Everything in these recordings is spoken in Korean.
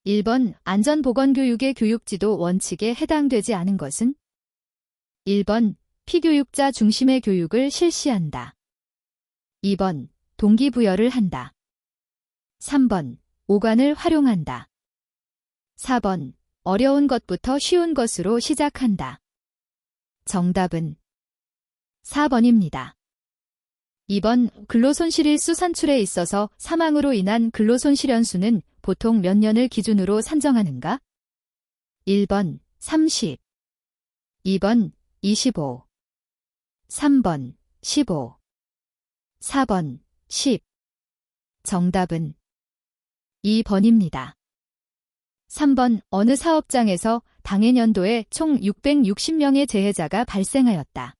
1번 안전보건교육의 교육지도 원칙에 해당되지 않은 것은? 1번 피교육자 중심의 교육을 실시한다. 2번 동기부여를 한다. 3번 오관을 활용한다. 4번 어려운 것부터 쉬운 것으로 시작한다. 정답은 4번입니다. 2번 근로손실일수 산출에 있어서 사망으로 인한 근로손실연수는 보통 몇 년을 기준으로 산정하는가? 1번 30, 2번 25, 3번 15, 4번 10. 정답은 2번입니다. 3번 어느 사업장에서 당해년도에 총 660명의 재해자가 발생하였다.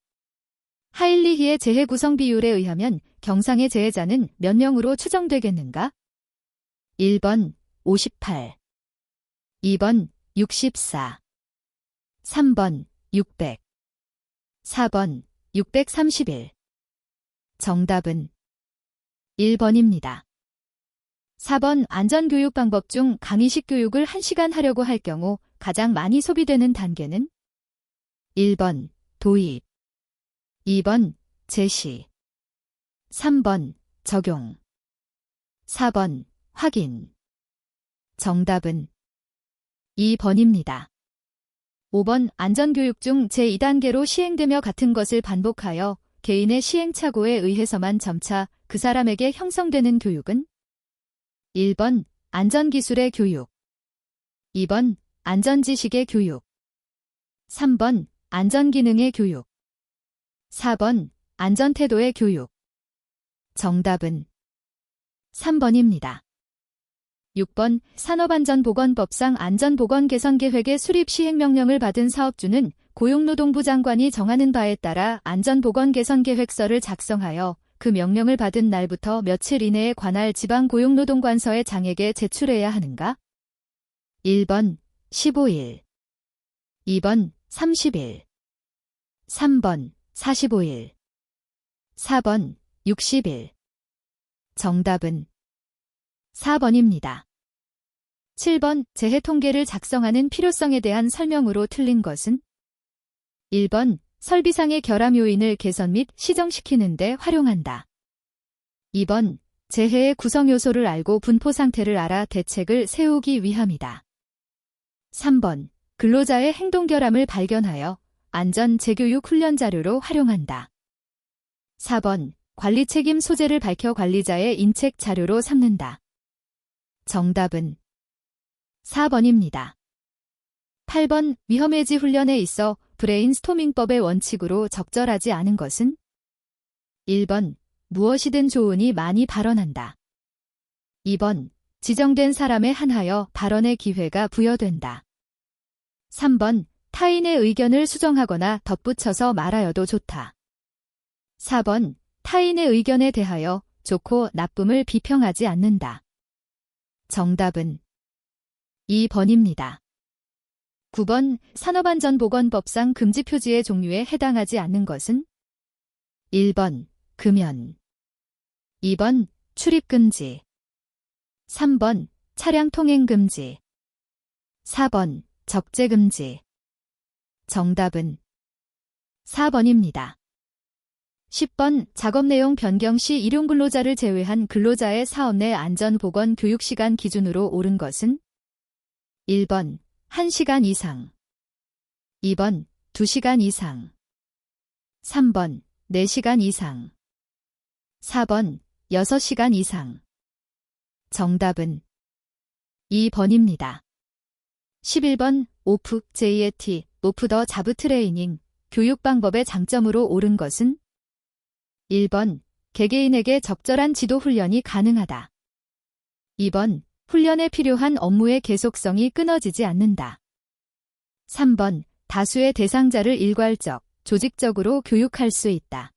하일리히의 재해 구성 비율에 의하면 경상의 재해자는 몇 명으로 추정되겠는가? 1번 58, 2번 64, 3번 600, 4번 631. 정답은 1번입니다. 4번 안전교육 방법 중 강의식 교육을 1시간 하려고 할 경우 가장 많이 소비되는 단계는? 1번 도입, 2번 제시, 3번 적용, 4번 확인. 정답은 2번입니다. 5번 안전교육 중 제2단계로 시행되며 같은 것을 반복하여 개인의 시행착오에 의해서만 점차 그 사람에게 형성되는 교육은? 1번 안전기술의 교육, 2번 안전지식의 교육, 3번 안전기능의 교육, 4번 안전태도의 교육. 정답은 3번입니다. 6번 산업안전보건법상 안전보건개선계획의 수립 시행명령을 받은 사업주는 고용노동부 장관이 정하는 바에 따라 안전보건개선계획서를 작성하여 그 명령을 받은 날부터 며칠 이내에 관할 지방고용노동관서에 장에게 제출해야 하는가? 1번 15일, 2번 30일, 3번 45일, 4번 60일. 정답은 4번입니다. 7번 재해 통계를 작성하는 필요성에 대한 설명으로 틀린 것은? 1번 설비상의 결함 요인을 개선 및 시정시키는 데 활용한다. 2번 재해의 구성 요소를 알고 분포 상태를 알아 대책을 세우기 위함이다. 3번 근로자의 행동 결함을 발견하여 안전 재교육 훈련 자료로 활용한다. 4번 관리 책임 소재를 밝혀 관리자의 인책 자료로 삼는다. 정답은 4번입니다. 8번 위험해지 훈련에 있어 브레인스토밍법의 원칙으로 적절하지 않은 것은? 1번 무엇이든 좋으니 많이 발언한다. 2번 지정된 사람에 한하여 발언의 기회가 부여된다. 3번 타인의 의견을 수정하거나 덧붙여서 말하여도 좋다. 4번 타인의 의견에 대하여 좋고 나쁨을 비평하지 않는다. 정답은 2번입니다. 9번 산업안전보건법상 금지표지의 종류에 해당하지 않는 것은? 1번 금연, 2번 출입금지, 3번 차량 통행금지, 4번 적재금지. 정답은 4번입니다. 10번 작업 내용 변경 시 일용근로자를 제외한 근로자의 사업 내 안전보건 교육시간 기준으로 옳은 것은? 1번 1시간 이상, 2번 2시간 이상, 3번 4시간 이상, 4번 6시간 이상. 정답은 2번입니다. 11번 오프 JAT 오프 더 자브 트레이닝 교육 방법의 장점으로 옳은 것은? 1번 개개인에게 적절한 지도 훈련이 가능하다. 2번 훈련에 필요한 업무의 계속성이 끊어지지 않는다. 3번 다수의 대상자를 일괄적, 조직적으로 교육할 수 있다.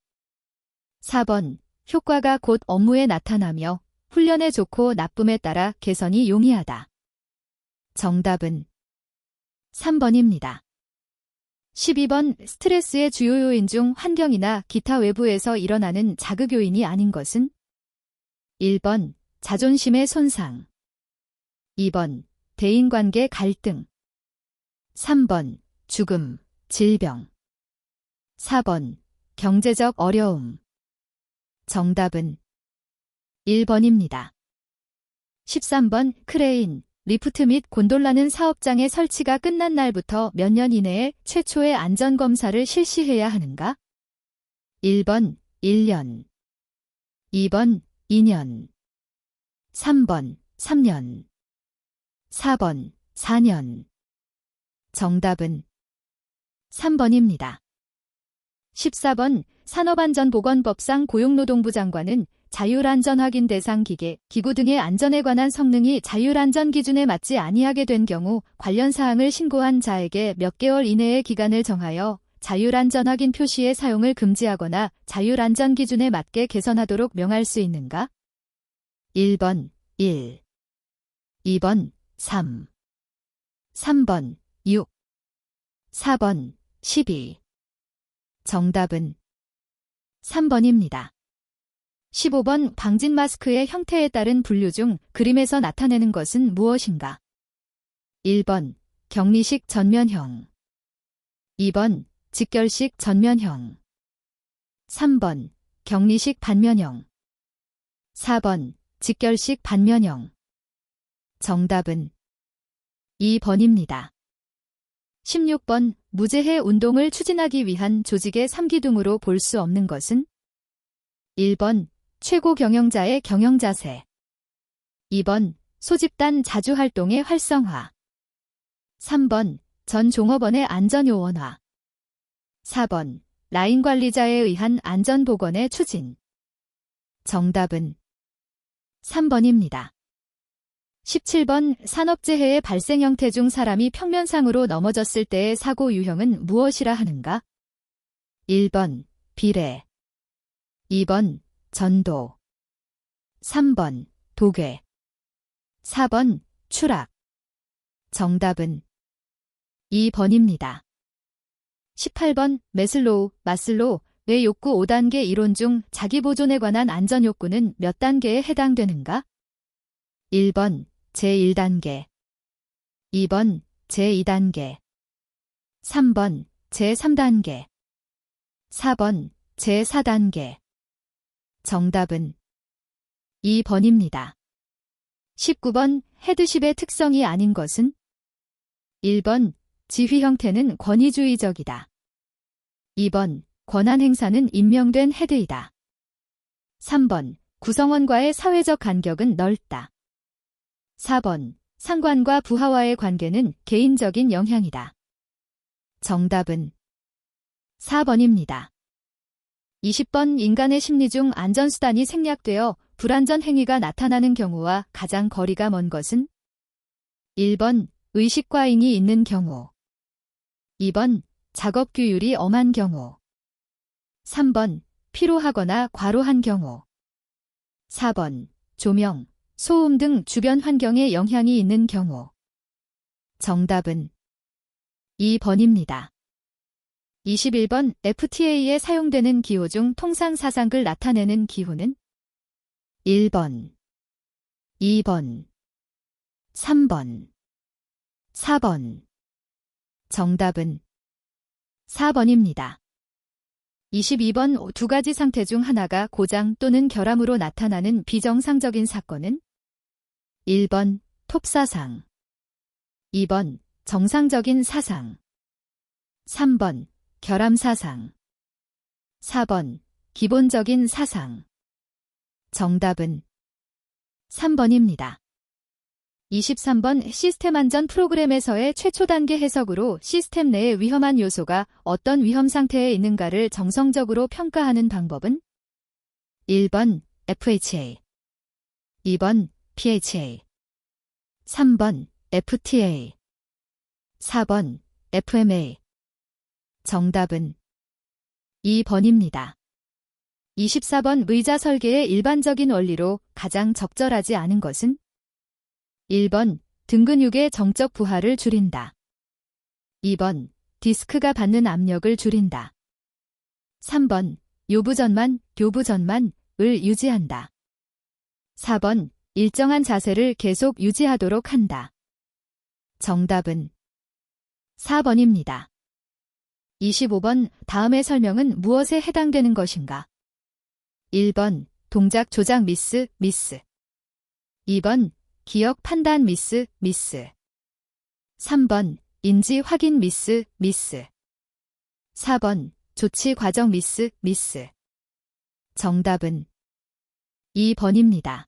4번 효과가 곧 업무에 나타나며 훈련의 좋고 나쁨에 따라 개선이 용이하다. 정답은 3번입니다. 12번 스트레스의 주요 요인 중 환경이나 기타 외부에서 일어나는 자극 요인이 아닌 것은? 1번 자존심의 손상, 2번 대인관계 갈등. 3번 죽음, 질병. 4번 경제적 어려움. 정답은 1번입니다. 13번 크레인, 리프트 및 곤돌라는 사업장의 설치가 끝난 날부터 몇 년 이내에 최초의 안전검사를 실시해야 하는가? 1번 1년, 2번 2년, 3번 3년, 4번 4년. 정답은 3번입니다. 14번 산업안전보건법상 고용노동부 장관은 자율안전확인 대상 기계, 기구 등의 안전에 관한 성능이 자율안전 기준에 맞지 아니하게 된 경우 관련 사항을 신고한 자에게 몇 개월 이내의 기간을 정하여 자율안전확인 표시의 사용을 금지하거나 자율안전 기준에 맞게 개선하도록 명할 수 있는가? 1번 1, 2번 3, 3번 6, 4번 12. 정답은 3번입니다. 15번 방진 마스크의 형태에 따른 분류 중 그림에서 나타내는 것은 무엇인가? 1번 격리식 전면형, 2번 직결식 전면형, 3번 격리식 반면형, 4번 직결식 반면형. 정답은 2번입니다. 16번 무재해 운동을 추진하기 위한 조직의 3기둥으로 볼 수 없는 것은? 1번 최고 경영자의 경영자세, 2번 소집단 자주활동의 활성화, 3번 전 종업원의 안전요원화, 4번 라인 관리자에 의한 안전보건의 추진. 정답은 3번입니다. 17번 산업재해의 발생 형태 중 사람이 평면상으로 넘어졌을 때의 사고 유형은 무엇이라 하는가? 1번 비례, 2번 전도, 3번 도괴, 4번 추락. 정답은 2번입니다. 18번 마슬로우의 욕구 5단계 이론 중 자기보존에 관한 안전욕구는 몇 단계에 해당되는가? 1번 제1단계, 2번 제2단계, 3번 제3단계, 4번 제4단계. 정답은 2번입니다. 19번 헤드십의 특성이 아닌 것은? 1번 지휘 형태는 권위주의적이다. 2번 권한 행사는 임명된 헤드이다. 3번 구성원과의 사회적 간격은 넓다. 4번 상관과 부하와의 관계는 개인적인 영향이다. 정답은 4번입니다. 20번 인간의 심리 중 안전수단이 생략되어 불안전 행위가 나타나는 경우와 가장 거리가 먼 것은? 1번 의식과잉이 있는 경우, 2번 작업 규율이 엄한 경우, 3번 피로하거나 과로한 경우, 4번 조명, 소음 등 주변 환경에 영향이 있는 경우. 정답은 2번입니다. 21번 FTA에 사용되는 기호 중 통상 사상을 나타내는 기호는? 1번, 2번, 3번, 4번. 정답은 4번입니다. 22번 두 가지 상태 중 하나가 고장 또는 결함으로 나타나는 비정상적인 사건은? 1번 톱사상, 2번 정상적인 사상, 3번 결함사상, 4번 기본적인 사상. 정답은 3번입니다. 23번 시스템 안전 프로그램에서의 최초 단계 해석으로 시스템 내의 위험한 요소가 어떤 위험 상태에 있는가를 정성적으로 평가하는 방법은? 1번 FHA, 2번 PHA, 3번 FTA, 4번 FMA. 정답은 2번입니다. 24번 의자 설계의 일반적인 원리로 가장 적절하지 않은 것은? 1번 등근육의 정적 부하를 줄인다. 2번 디스크가 받는 압력을 줄인다. 3번 교부전만을 유지한다. 4번 일정한 자세를 계속 유지하도록 한다. 정답은 4번입니다. 25번 다음의 설명은 무엇에 해당되는 것인가? 1번 동작 조작 미스, 미스. 2번 기억 판단 미스, 미스. 3번 인지 확인 미스, 미스. 4번 조치 과정 미스, 미스. 정답은 2번입니다.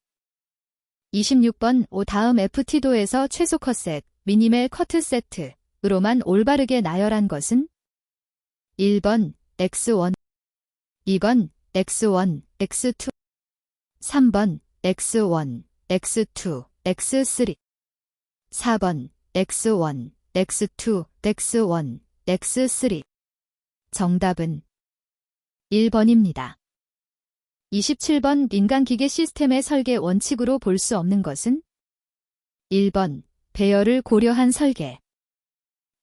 26번 오 다음 FT도에서 최소 컷셋, 미니멜 커트 세트으로만 올바르게 나열한 것은? 1번 X1, 2번 X1, X2, 3번 X1, X2, X3, 4번 X1, X2, X1, X3. 정답은 1번입니다. 27번 인간기계 시스템의 설계 원칙으로 볼 수 없는 것은? 1번 배열을 고려한 설계.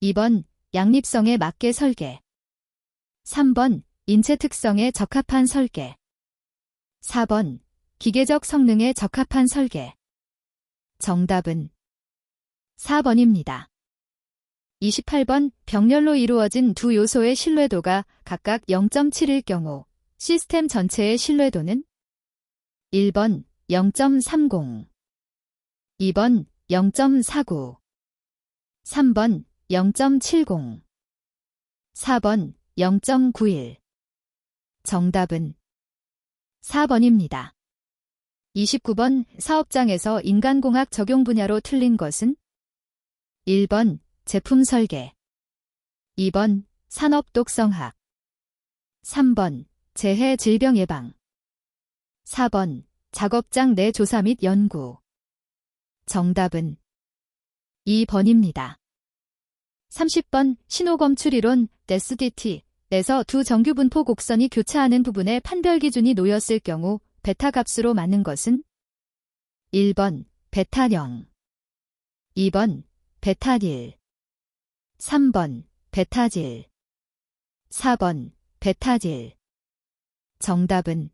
2번 양립성에 맞게 설계. 3번 인체 특성에 적합한 설계. 4번 기계적 성능에 적합한 설계. 정답은 4번입니다. 28번 병렬로 이루어진 두 요소의 신뢰도가 각각 0.7일 경우 시스템 전체의 신뢰도는? 1번 0.30, 2번 0.49, 3번 0.70, 4번 0.91. 정답은 4번입니다. 29번 사업장에서 인간공학 적용 분야로 틀린 것은? 1번 제품 설계, 2번 산업 독성학, 3번 재해 질병 예방, 4번 작업장 내 조사 및 연구. 정답은 2번입니다. 30번 신호검출이론 SDT에서 두 정규분포 곡선이 교차하는 부분에 판별 기준이 놓였을 경우 베타 값으로 맞는 것은? 1번 베타 0, 2번 베타 1, 3번 베타 질, 4번 베타 질. 정답은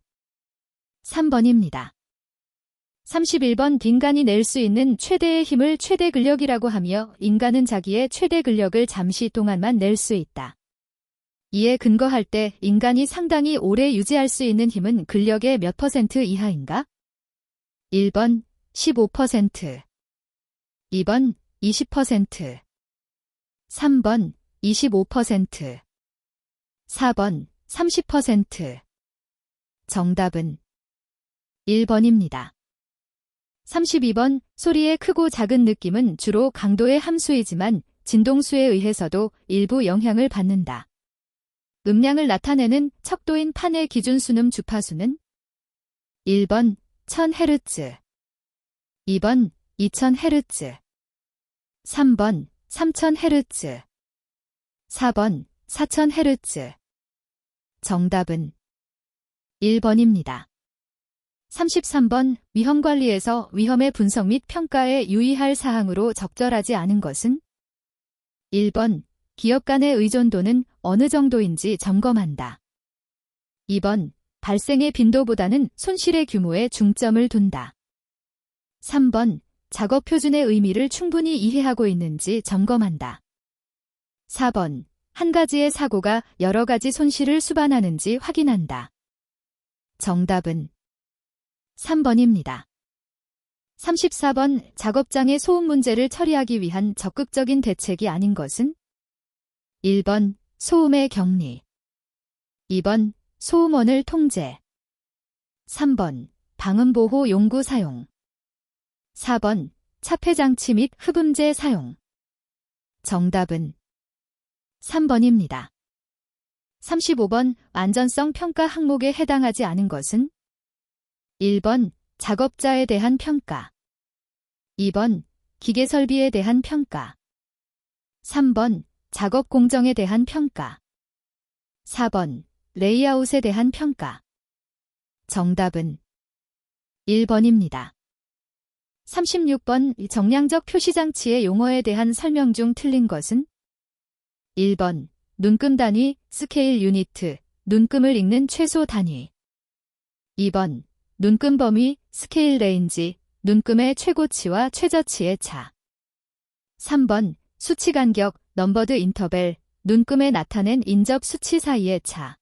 3번입니다. 31번 인간이 낼 수 있는 최대의 힘을 최대 근력이라고 하며 인간은 자기의 최대 근력을 잠시 동안만 낼 수 있다. 이에 근거할 때 인간이 상당히 오래 유지할 수 있는 힘은 근력의 몇 퍼센트 이하인가? 1번 15%, 2번 20%, 3번 25%, 4번 30%. 정답은 1번입니다. 32번 소리의 크고 작은 느낌은 주로 강도의 함수이지만 진동수에 의해서도 일부 영향을 받는다. 음량을 나타내는 척도인 판의 기준 순음 주파수는? 1번 1000Hz, 2번 2000Hz, 3번 3000Hz, 4번 4000Hz. 정답은 1번입니다. 33번 위험관리에서 위험의 분석 및 평가에 유의할 사항으로 적절하지 않은 것은? 1번 기업 간의 의존도는 어느 정도인지 점검한다. 2번 발생의 빈도보다는 손실의 규모에 중점을 둔다. 3번 작업 표준의 의미를 충분히 이해하고 있는지 점검한다. 4번 한 가지의 사고가 여러 가지 손실을 수반하는지 확인한다. 정답은 3번입니다. 34번 작업장의 소음 문제를 처리하기 위한 적극적인 대책이 아닌 것은? 1번 소음의 격리, 2번 소음원을 통제, 3번 방음보호 용구 사용, 4번 차폐장치 및 흡음재 사용. 정답은 3번입니다. 35번 안전성 평가 항목에 해당하지 않은 것은? 1번 작업자에 대한 평가, 2번 기계 설비에 대한 평가, 3번 작업 공정에 대한 평가, 4번 레이아웃에 대한 평가. 정답은 1번입니다. 36번 정량적 표시장치의 용어에 대한 설명 중 틀린 것은? 1번 눈금 단위, 스케일 유니트, 눈금을 읽는 최소 단위. 2번 눈금 범위, 스케일 레인지, 눈금의 최고치와 최저치의 차. 3번 수치 간격, 넘버드 인터벨, 눈금에 나타낸 인접 수치 사이의 차.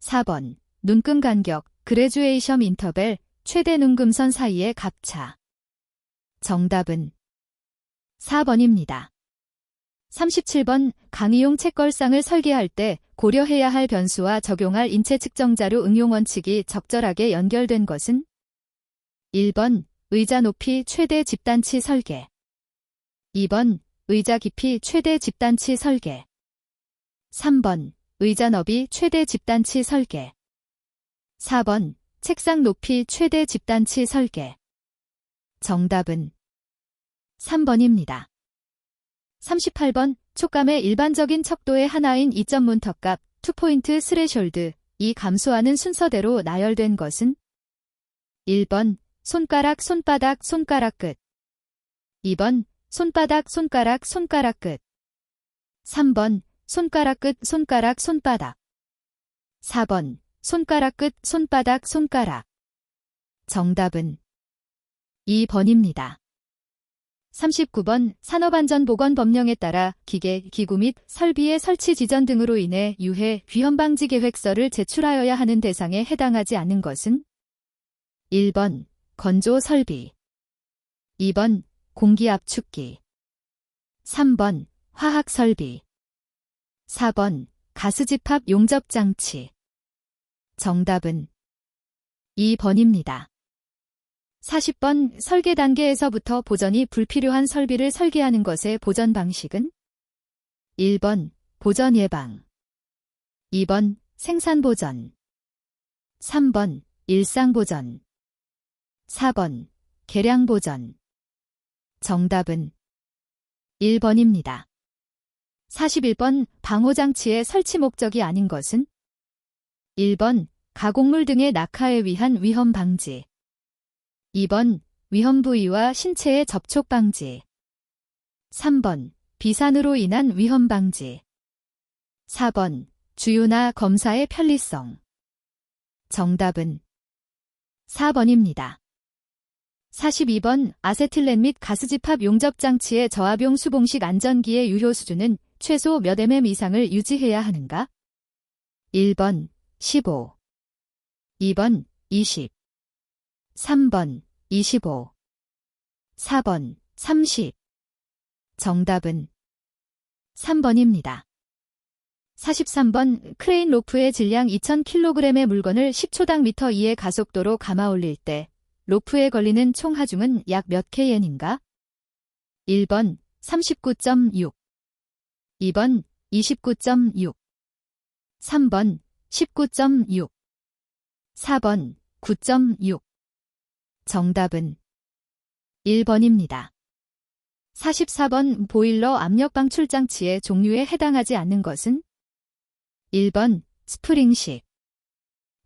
4번 눈금 간격, 그레주에이션 인터벨, 최대 눈금선 사이의 값차. 정답은 4번입니다. 37번 강의용 책걸상을 설계할 때 고려해야 할 변수와 적용할 인체 측정자료 응용 원칙이 적절하게 연결된 것은? 1번 의자 높이 최대 집단치 설계. 2번 의자 깊이 최대 집단치 설계. 3번 의자 너비 최대 집단치 설계. 4번 책상 높이 최대 집단치 설계. 정답은 3번입니다. 38번 촉감의 일반적인 척도의 하나인 이점 문턱값 2포인트 스레숄드 이 감소하는 순서대로 나열된 것은? 1번 손가락 손바닥 손가락 끝. 2번 손바닥 손가락 손가락 끝. 3번 손가락 끝 손가락 손바닥. 4번 손가락 끝 손바닥 손가락. 정답은 2번입니다. 39번 산업안전보건법령에 따라 기계, 기구 및 설비의 설치 지전 등으로 인해 유해, 위험 방지 계획서를 제출하여야 하는 대상에 해당하지 않는 것은? 1번 건조 설비. 2번 공기 압축기. 3번 화학 설비. 4번 가스 집합 용접 장치. 정답은 2번입니다. 40번 설계 단계에서부터 보전이 불필요한 설비를 설계하는 것의 보전 방식은? 1번 보전 예방. 2번 생산 보전. 3번 일상 보전. 4번 계량 보전. 정답은 1번입니다. 41번 방호장치의 설치 목적이 아닌 것은? 1번 가공물 등의 낙하에 위한 위험 방지. 2번 위험 부위와 신체의 접촉 방지. 3번 비산으로 인한 위험 방지. 4번 주유나 검사의 편리성. 정답은 4번입니다. 42번 아세틸렌 및 가스집합 용접장치의 저압용 수봉식 안전기의 유효 수준은 최소 몇 mm 이상을 유지해야 하는가? 1번 15. 2번 20. 3번 25. 4번 30. 정답은 3번입니다. 43번 크레인 로프의 질량 2000kg의 물건을 10초당 미터 2의 가속도로 감아 올릴 때 로프에 걸리는 총 하중은 약 몇 kn인가? 1번 39.6. 2번 29.6. 3번 19.6. 4번 9.6. 정답은 1번입니다. 44번 보일러 압력 방출 장치의 종류에 해당하지 않는 것은? 1번 스프링식.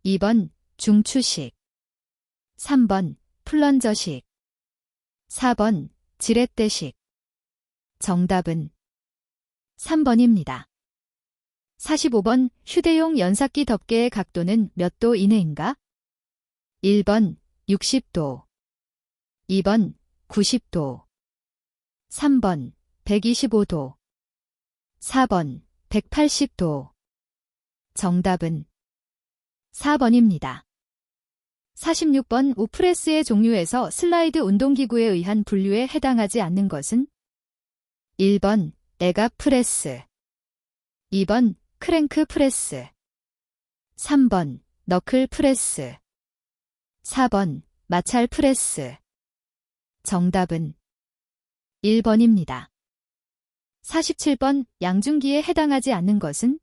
2번 중추식. 3번 플런저식. 4번 지렛대식. 정답은 3번입니다. 45번 휴대용 연삭기 덮개의 각도는 몇 도 이내인가? 1번 60도. 2번 90도. 3번 125도. 4번 180도. 정답은 4번입니다. 46번 우프레스의 종류에서 슬라이드 운동기구에 의한 분류에 해당하지 않는 것은? 1번 애각 프레스. 2번 크랭크 프레스. 3번 너클 프레스. 4번 마찰 프레스. 정답은 1번입니다. 47번 양중기에 해당하지 않는 것은?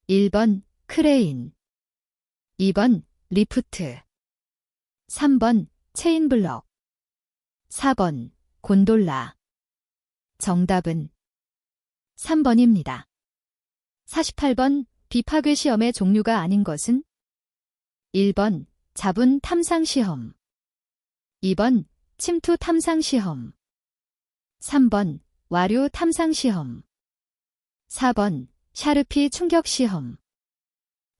1번 크레인. 2번 리프트. 3번 체인블럭. 4번 곤돌라. 정답은 3번입니다. 48번 비파괴 시험의 종류가 아닌 것은? 1번 자분 탐상 시험. 2번 침투 탐상 시험. 3번 와류 탐상 시험. 4번 샤르피 충격 시험.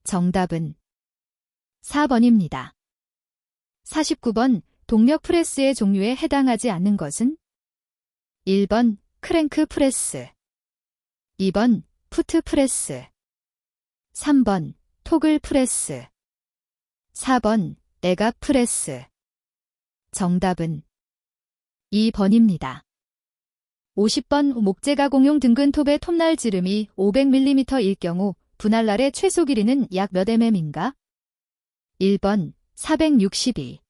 정답은 4번입니다. 49번 동력 프레스의 종류에 해당하지 않는 것은? 1번 크랭크 프레스, 2번 푸트 프레스, 3번 토글 프레스, 4번 애갑 프레스. 정답은 2번입니다. 50번 목재 가공용 등근톱의 톱날 지름이 500mm일 경우 분할날의 최소 길이는 약 몇 mm인가? 1번 462,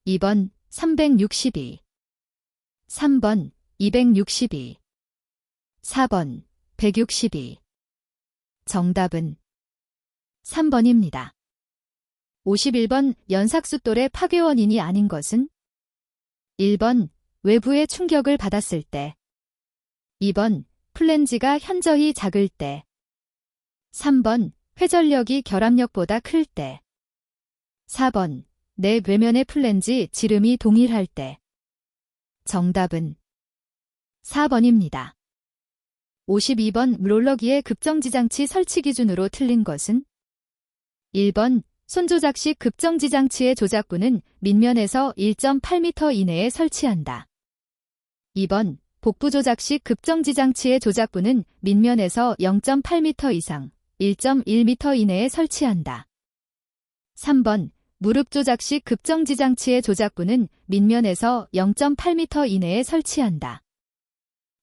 2번 362, 3번 262, 4번 162. 정답은 3번입니다. 51번 연삭숫돌의 파괴 원인이 아닌 것은? 1번 외부의 충격을 받았을 때, 2번 플랜지가 현저히 작을 때, 3번 회전력이 결합력보다 클 때, 4번 내 뇌면의 플랜지 지름이 동일할 때. 정답은 4번입니다. 52번 롤러기의 급정지장치 설치 기준으로 틀린 것은? 1번 손조작식 급정지장치의 조작부는 밑면에서 1.8m 이내에 설치한다. 2번 복부조작식 급정지장치의 조작부는 밑면에서 0.8m 이상 1.1m 이내에 설치한다. 3번 무릎조작식 급정지장치의 조작부는 밑면에서 0.8m 이내에 설치한다.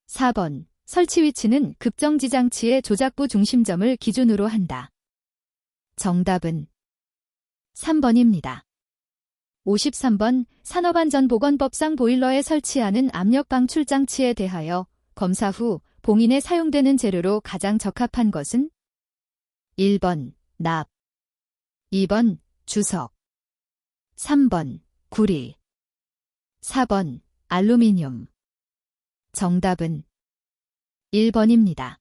4번 설치 위치는 급정지장치의 조작부 중심점을 기준으로 한다. 정답은 3번입니다. 53번 산업안전보건법상 보일러에 설치하는 압력 방출 장치에 대하여 검사 후 봉인에 사용되는 재료로 가장 적합한 것은? 1번 납, 2번 주석, 3번 구리, 4번 알루미늄. 정답은 1번입니다.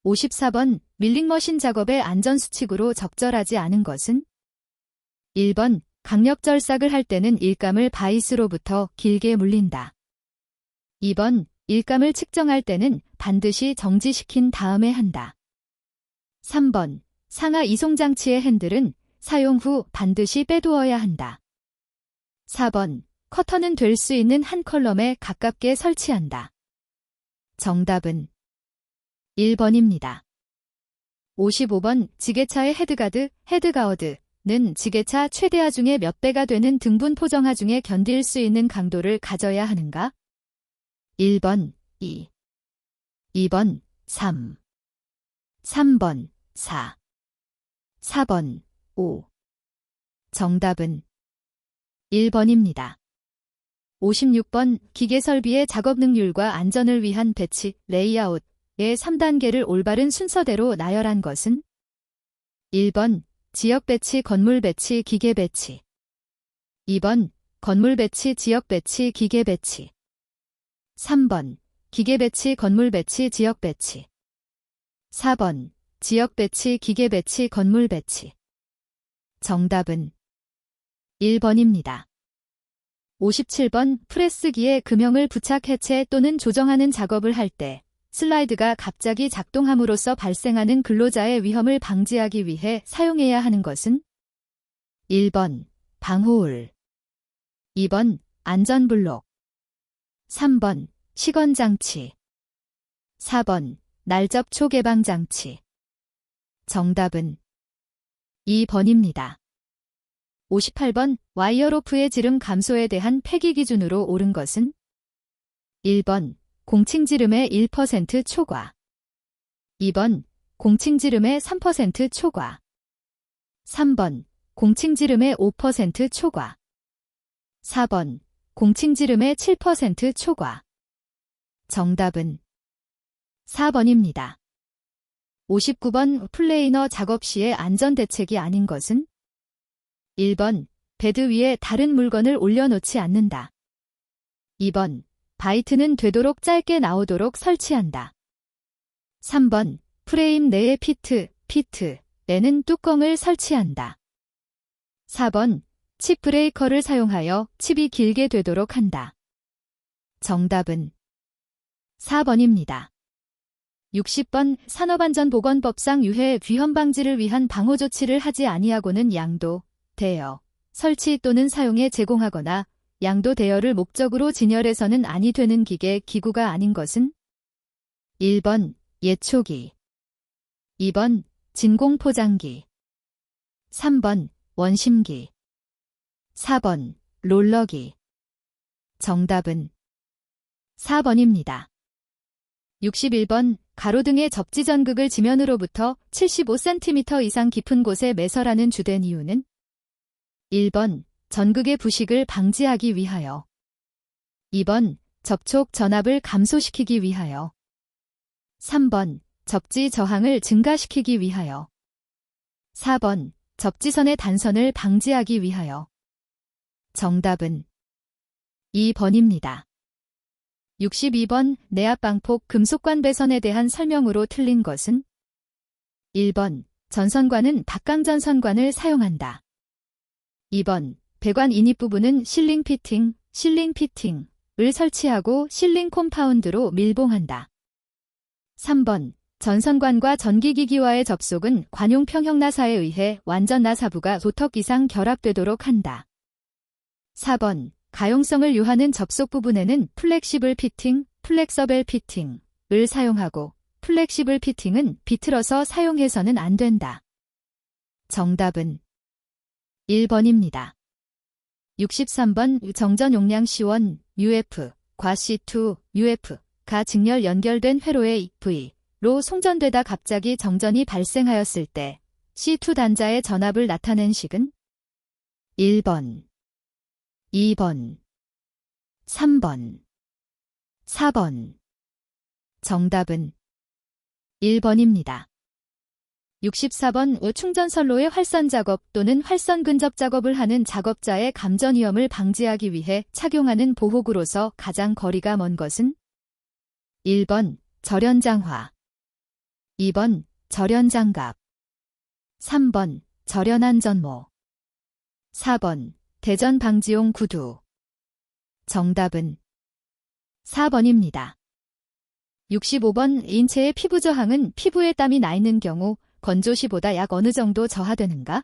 54번 밀링머신 작업의 안전수칙으로 적절하지 않은 것은? 1번 강력절삭을 할 때는 일감을 바이스로부터 길게 물린다. 2번 일감을 측정할 때는 반드시 정지시킨 다음에 한다. 3번 상하 이송장치의 핸들은 사용 후 반드시 빼두어야 한다. 4번 커터는 될 수 있는 한 컬럼에 가깝게 설치한다. 정답은 1번입니다. 55번 지게차의 헤드가드, 헤드가어드는 지게차 최대하 중에 몇 배가 되는 등분 포정하 중에 견딜 수 있는 강도를 가져야 하는가? 1번 2, 2번 3, 3번 4, 4번 5. 정답은 1번입니다. 56번 기계설비의 작업 능률과 안전을 위한 배치, 레이아웃의 3단계를 올바른 순서대로 나열한 것은? 1번 지역 배치, 건물 배치, 기계 배치. 2번 건물 배치, 지역 배치, 기계 배치. 3번 기계 배치, 건물 배치, 지역 배치. 4번 지역 배치, 기계 배치, 건물 배치. 정답은 1번입니다. 57번 프레스기에 금형을 부착 해체 또는 조정하는 작업을 할 때 슬라이드가 갑자기 작동함으로써 발생하는 근로자의 위험을 방지하기 위해 사용해야 하는 것은? 1번 방호울, 2번 안전블록, 3번 시건장치, 4번 날접촉 예방장치. 정답은 2번입니다. 58번 와이어로프의 지름 감소에 대한 폐기 기준으로 옳은 것은? 1번 공칭지름의 1% 초과, 2번 공칭지름의 3% 초과, 3번 공칭지름의 5% 초과, 4번 공칭지름의 7% 초과. 정답은 4번입니다. 59번 플레이너 작업 시의 안전대책이 아닌 것은? 1번 베드 위에 다른 물건을 올려놓지 않는다. 2번 바이트는 되도록 짧게 나오도록 설치한다. 3번 프레임 내에 피트에는 뚜껑을 설치한다. 4번 칩 브레이커를 사용하여 칩이 길게 되도록 한다. 정답은 4번입니다. 60번 산업안전보건법상 유해 위험 방지를 위한 방호 조치를 하지 아니하고는 양도, 대여, 설치 또는 사용에 제공하거나 양도 대여를 목적으로 진열해서는 아니 되는 기계, 기구가 아닌 것은 1번 예초기, 2번 진공포장기, 3번 원심기, 4번 롤러기. 정답은 4번입니다. 61번 가로등의 접지전극을 지면으로부터 75cm 이상 깊은 곳에 매설하는 주된 이유는 1번 전극의 부식을 방지하기 위하여, 2번 접촉 전압을 감소시키기 위하여, 3번 접지 저항을 증가시키기 위하여, 4번 접지선의 단선을 방지하기 위하여. 정답은 2번입니다. 62번 내압방폭 금속관 배선에 대한 설명으로 틀린 것은 1번 전선관은 박강전선관을 사용한다. 2번 배관 인입 부분은 실링 피팅을 설치하고 실링 콤파운드로 밀봉한다. 3번 전선관과 전기기기와의 접속은 관용 평형 나사에 의해 완전 나사부가 도턱 이상 결합되도록 한다. 4번 가용성을 요하는 접속 부분에는 플렉시블 피팅, 플렉서벨 피팅을 사용하고 플렉시블 피팅은 비틀어서 사용해서는 안 된다. 정답은 1번입니다. 63번 정전 용량 C1, UF과 C2, UF가 직렬 연결된 회로의 V로 송전되다 갑자기 정전이 발생하였을 때 C2 단자의 전압을 나타낸 식은 1번, 2번, 3번, 4번. 정답은 1번입니다. 64번 충전선로의 활선 작업 또는 활선 근접 작업을 하는 작업자의 감전 위험을 방지하기 위해 착용하는 보호구로서 가장 거리가 먼 것은 1번 절연장화, 2번 절연장갑, 3번 절연안전모, 4번 대전 방지용 구두. 정답은 4번입니다. 65번 인체의 피부 저항은 피부에 땀이 나 있는 경우 건조시보다 약 어느 정도 저하되는가?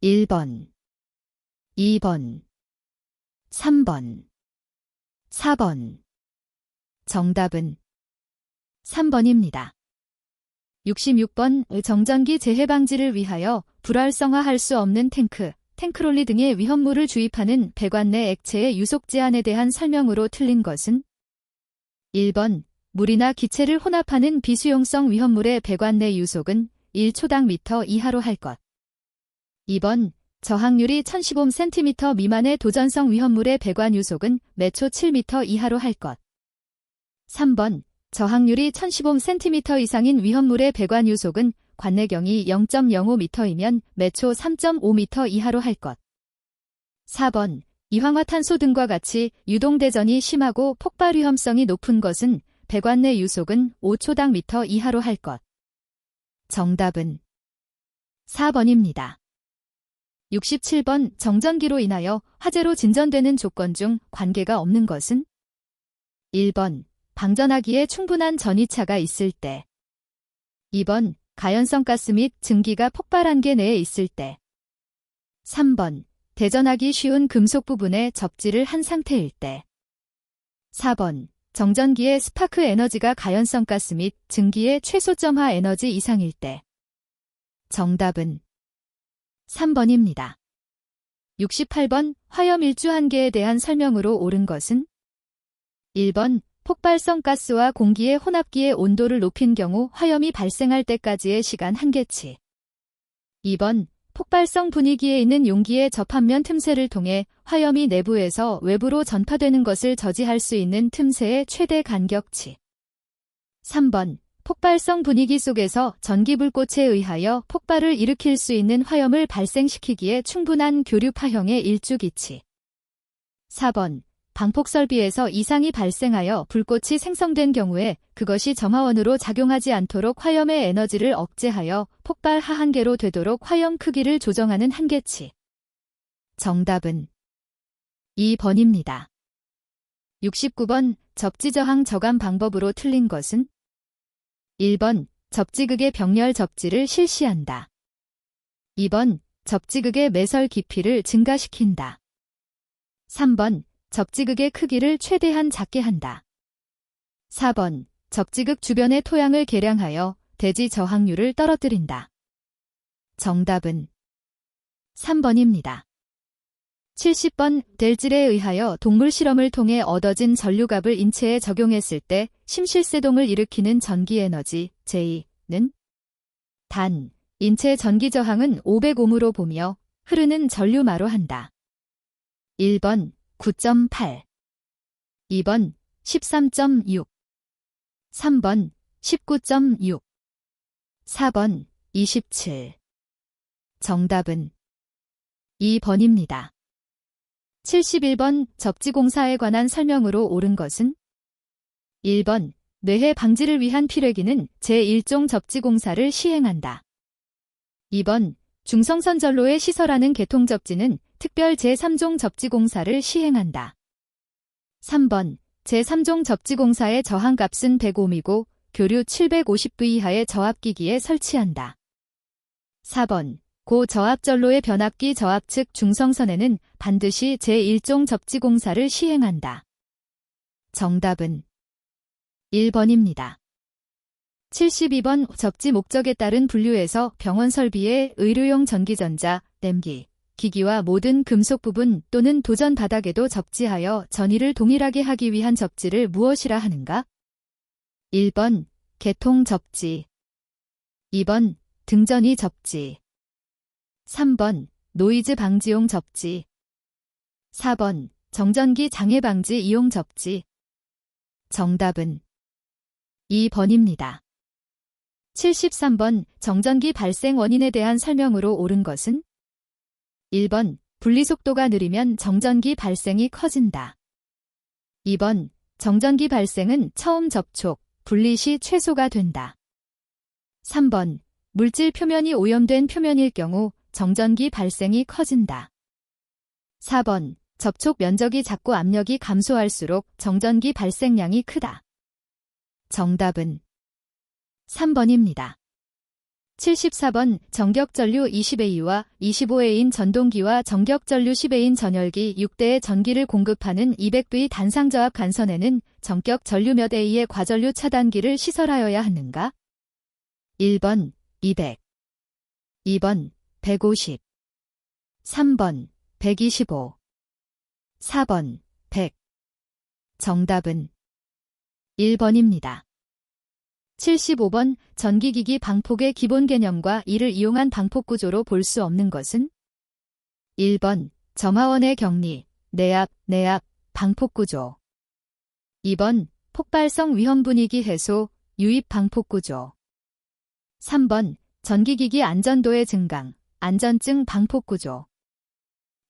1번, 2번, 3번, 4번. 정답은 3번입니다. 66번 정전기 재해 방지를 위하여 불활성화할 수 없는 탱크롤리 등의 위험물을 주입하는 배관 내 액체의 유속 제한에 대한 설명으로 틀린 것은 1번 물이나 기체를 혼합하는 비수용성 위험물의 배관 내 유속은 1초당 미터 이하로 할 것. 2번 저항률이 1015cm 미만의 도전성 위험물의 배관 유속은 매초 7m 이하로 할 것. 3번 저항률이 1015cm 이상인 위험물의 배관 유속은 관내경이 0.05m이면 매초 3.5m 이하로 할 것. 4번 이황화탄소 등과 같이 유동대전이 심하고 폭발 위험성이 높은 것은 배관 내 유속은 5초당 미터 이하로 할 것. 정답은 4번입니다. 67번 정전기로 인하여 화재로 진전되는 조건 중 관계가 없는 것은 1번 방전하기에 충분한 전이차가 있을 때, 2번 가연성 가스 및 증기가 폭발 한계 내에 있을 때, 3번 대전하기 쉬운 금속 부분에 접지를 한 상태일 때, 4번 정전기의 스파크 에너지가 가연성 가스 및 증기의 최소점화 에너지 이상일 때. 정답은 3번입니다. 68번 화염 일주 한계에 대한 설명으로 옳은 것은 1번 폭발성 가스와 공기의 혼합기의 온도를 높인 경우 화염이 발생할 때까지의 시간 한계치. 2번 폭발성 분위기에 있는 용기의 접합면 틈새를 통해 화염이 내부에서 외부로 전파되는 것을 저지할 수 있는 틈새의 최대 간격치. 3번 폭발성 분위기 속에서 전기불꽃에 의하여 폭발을 일으킬 수 있는 화염을 발생시키기에 충분한 교류파형의 일주기치. 4번 방폭설비에서 이상이 발생하여 불꽃이 생성된 경우에 그것이 점화원으로 작용하지 않도록 화염의 에너지를 억제하여 폭발 하한계로 되도록 화염 크기를 조정하는 한계치. 정답은 2번입니다. 69번 접지저항 저감 방법으로 틀린 것은 1번 접지극의 병렬 접지를 실시한다. 2번 접지극의 매설 깊이를 증가시킨다. 3번. 접지극의 크기를 최대한 작게 한다. 4번. 접지극 주변의 토양을 개량하여 대지 저항률을 떨어뜨린다. 정답은 3번입니다. 70번. 델질에 의하여 동물 실험을 통해 얻어진 전류값을 인체에 적용했을 때 심실세동을 일으키는 전기에너지 J는 단. 인체 전기 저항은 500옴으로 보며 흐르는 전류마로 한다. 1번 9.8 2번 13.6 3번 19.6 4번 27 정답은 2번입니다. 71번. 접지공사에 관한 설명으로 옳은 것은 1번. 뇌해 방지를 위한 필회기는 제1종 접지공사를 시행한다. 2번. 중성선 전로에 시설하는 개통접지는 특별 제3종 접지공사를 시행한다. 3번. 제3종 접지공사의 저항값은 100옴이고 교류 750V 이하의 저압기기에 설치한다. 4번. 고저압전로의 변압기 저압 측 중성선에는 반드시 제1종 접지공사를 시행한다. 정답은 1번입니다. 72번. 접지 목적에 따른 분류에서 병원 설비의 의료용 전기전자, 냄기, 기기와 모든 금속 부분 또는 도전 바닥에도 접지하여 전이를 동일하게 하기 위한 접지를 무엇이라 하는가? 1번. 개통 접지 2번. 등전이 접지 3번. 노이즈 방지용 접지 4번. 정전기 장애 방지 이용 접지 정답은 2번입니다. 73번. 정전기 발생 원인에 대한 설명으로 옳은 것은 1번. 분리속도가 느리면 정전기 발생이 커진다. 2번. 정전기 발생은 처음 접촉, 분리 시 최소가 된다. 3번. 물질 표면이 오염된 표면일 경우 정전기 발생이 커진다. 4번. 접촉 면적이 작고 압력이 감소할수록 정전기 발생량이 크다. 정답은 3번입니다. 74번. 전격전류 20A와 25A인 전동기와 전격전류 10A인 전열기 6대의 전기를 공급하는 200V 단상저압 간선에는 전격 전류 몇 A의 과전류 차단기를 시설하여야 하는가? 1번 200 2번 150 3번 125 4번 100 정답은 1번입니다. 75번. 전기기기 방폭의 기본 개념과 이를 이용한 방폭구조로 볼 수 없는 것은 1번. 점화원의 격리, 내압, 방폭구조 2번. 폭발성 위험 분위기 해소, 유입 방폭구조 3번. 전기기기 안전도의 증강, 안전증 방폭구조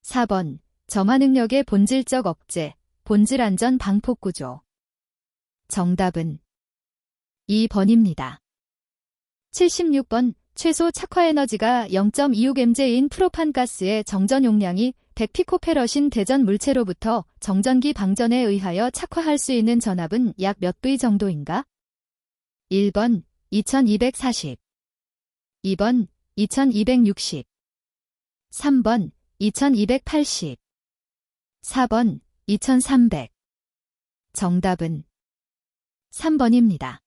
4번. 점화 능력의 본질적 억제, 본질 안전 방폭구조 정답은 2번입니다. 76번. 최소 착화에너지가 0.26mJ인 프로판가스의 정전 용량이 100피코페럿인 대전 물체로부터 정전기 방전에 의하여 착화할 수 있는 전압은 약 몇 V 정도인가? 1번 2240 2번 2260 3번 2280 4번 2300 정답은 3번입니다.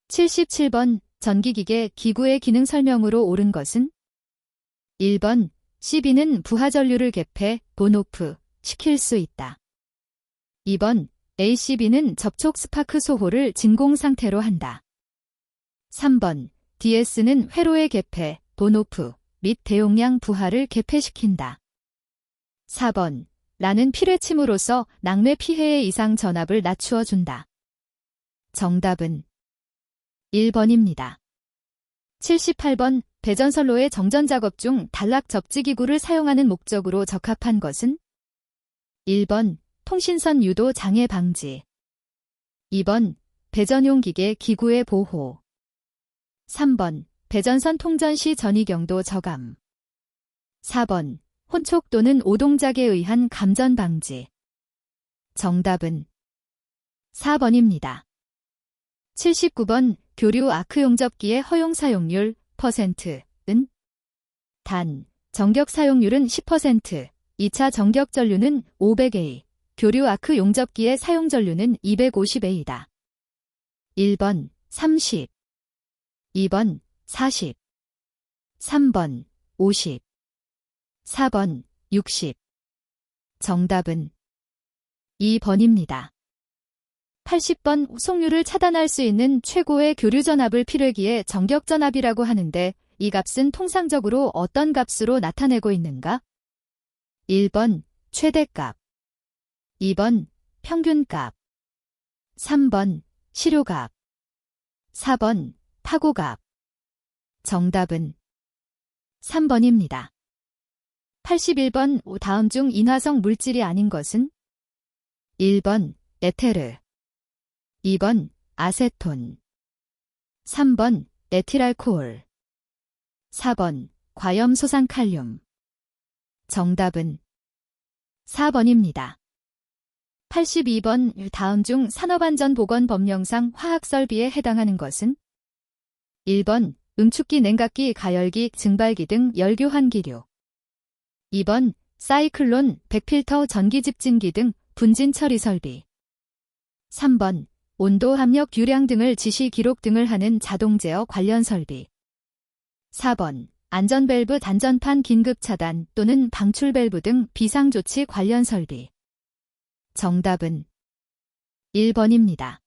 77번. 전기기계 기구의 기능 설명으로 옳은 것은 1번. CB는 부하전류를 개폐, 본오프 시킬 수 있다. 2번. ACB는 접촉 스파크 소호를 진공 상태로 한다. 3번. DS는 회로의 개폐, 본오프 및 대용량 부하를 개폐시킨다. 4번. 라는 필회침으로써 낙뢰 피해의 이상 전압을 낮추어 준다. 정답은 1번입니다. 78번. 배전선로의 정전작업 중 단락 접지기구를 사용하는 목적으로 적합한 것은 1번. 통신선 유도 장애 방지 2번. 배전용 기계 기구의 보호 3번. 배전선 통전 시 전이경도 저감 4번. 혼촉 또는 오동작에 의한 감전 방지 정답은 4번입니다. 79번. 교류 아크 용접기의 허용 사용률 %은 단. 정격 사용률은 10%, 2차 정격 전류는 500A, 교류 아크 용접기의 사용 전류는 250A다. 1번 30, 2번 40, 3번 50, 4번 60. 정답은 2번입니다. 80번 속류를 차단할 수 있는 최고의 교류 전압을 필회기의 정격 전압이라고 하는데 이 값은 통상적으로 어떤 값으로 나타내고 있는가? 1번 최대값, 2번 평균값, 3번 실효값, 4번 파고값. 정답은 3번입니다. 81번 다음 중 인화성 물질이 아닌 것은? 1번 에테르, 2번 아세톤, 3번 에틸알코올, 4번 과염소산칼륨. 정답은 4번입니다. 82번 다음 중 산업안전보건법령상 화학설비에 해당하는 것은? 1번 응축기, 냉각기, 가열기, 증발기 등 열교환기류, 2번 사이클론, 백필터, 전기집진기 등 분진처리설비, 3번 온도, 압력, 유량 등을 지시, 기록 등을 하는 자동 제어 관련 설비, 4번 안전밸브, 단전판, 긴급차단 또는 방출밸브 등 비상조치 관련 설비. 정답은 1번입니다.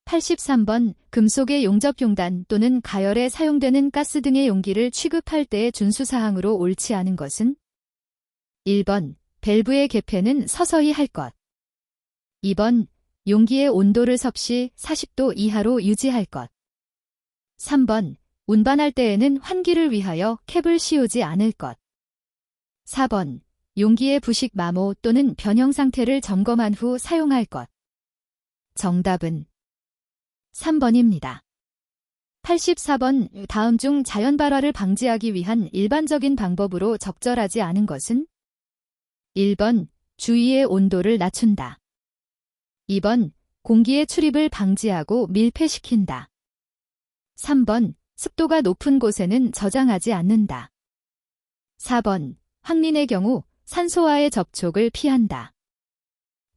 83번 금속의 용접용단 또는 가열에 사용되는 가스 등의 용기를 취급할 때의 준수사항으로 옳지 않은 것은? 1번 밸브의 개폐는 서서히 할 것, 2번 용기의 온도를 섭씨 40도 이하로 유지할 것, 3번 운반할 때에는 환기를 위하여 캡을 씌우지 않을 것, 4번 용기의 부식, 마모 또는 변형 상태를 점검한 후 사용할 것. 정답은 3번입니다. 84번 다음 중 자연 발화를 방지하기 위한 일반적인 방법으로 적절하지 않은 것은? 1번 주위의 온도를 낮춘다, 2번 공기의 출입을 방지하고 밀폐시킨다, 3번 습도가 높은 곳에는 저장하지 않는다, 4번 황린의 경우 산소와의 접촉을 피한다.